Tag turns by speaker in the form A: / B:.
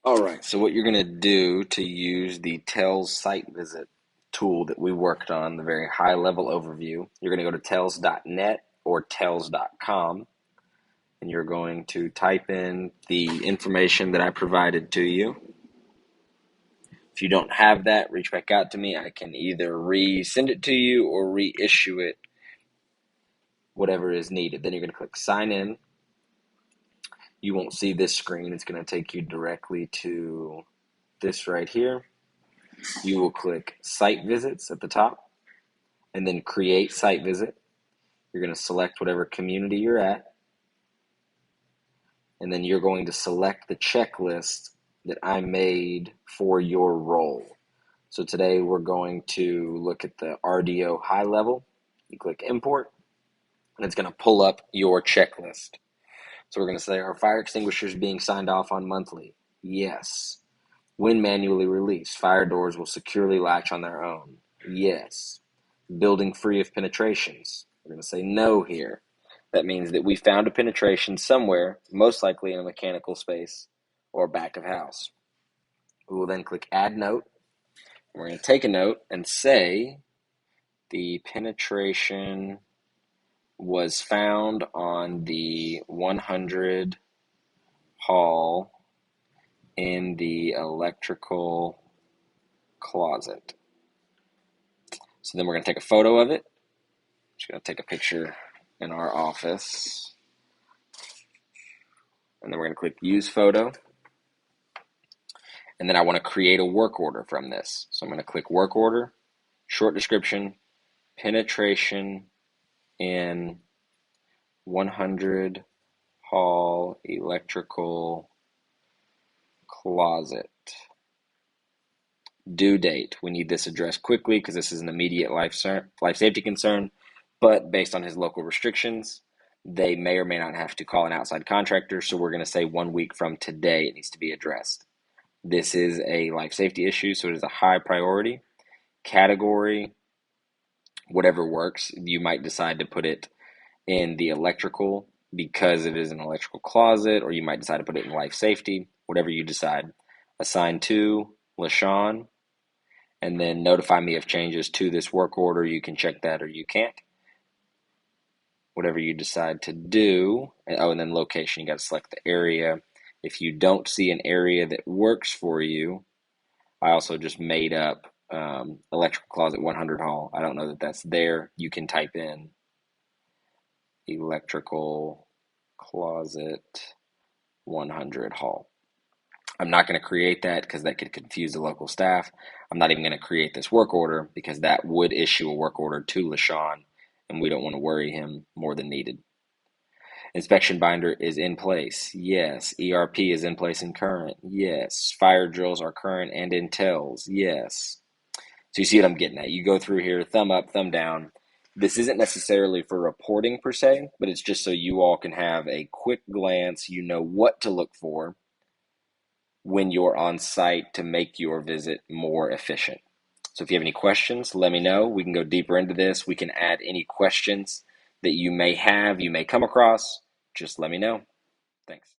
A: All right, so what you're going to do to use the Tells site visit tool that we worked on, the very high level overview, you're going to go to tells.net or tells.com, and you're going to type in the information that I provided to you. If you don't have that, reach back out to me. I can either resend it to you or reissue it, whatever is needed. Then you're going to click sign in. You won't see this screen. It's going to take you directly to this right here. You will click site visits at the top and then create site visit. You're going to select whatever community you're at, and then you're going to select the checklist that I made for your role. So today we're going to look at the RDO high level. You click import, and it's going to pull up your checklist. So we're going to say, are fire extinguishers being signed off on monthly? Yes. When manually released, fire doors will securely latch on their own. Yes. Building free of penetrations. We're going to say no here. That means that we found a penetration somewhere, most likely in a mechanical space or back of house. We will then click add note. We're going to take a note and say the penetration was found on the 100 hall in the electrical closet. So then we're going to take a photo of it. Just going to take a picture in our office. And then we're going to click use photo. And then I want to create a work order from this. So I'm going to click work order, short description, penetration in 100 hall electrical closet. Due date. We need this addressed quickly because this is an immediate life safety concern, but based on his local restrictions, they may or may not have to call an outside contractor, so we're going to say 1 week from today it needs to be addressed. This is a life safety issue, so it is a high priority. Category, whatever works. You might decide to put it in the electrical because it is an electrical closet, or you might decide to put it in life safety, whatever you decide. Assign to LaShawn, and then notify me of changes to this work order. You can check that or you can't. Whatever you decide to do. Oh, and then location, you got to select the area. If you don't see an area that works for you, I also just made up electrical closet 100 hall. I don't know that that's there. You can type in electrical closet 100 hall. I'm not going to create that because that could confuse the local staff. I'm not even going to create this work order because that would issue a work order to LaShawn, and we don't want to worry him more than needed. Inspection binder is in place. Yes. ERP is in place and current. Yes. Fire drills are current and in tells. Yes. So you see what I'm getting at. You go through here, thumb up, thumb down. This isn't necessarily for reporting per se, but it's just so you all can have a quick glance. You know what to look for when you're on site to make your visit more efficient. So if you have any questions, let me know. We can go deeper into this. We can add any questions that you may have, you may come across. Just let me know. Thanks.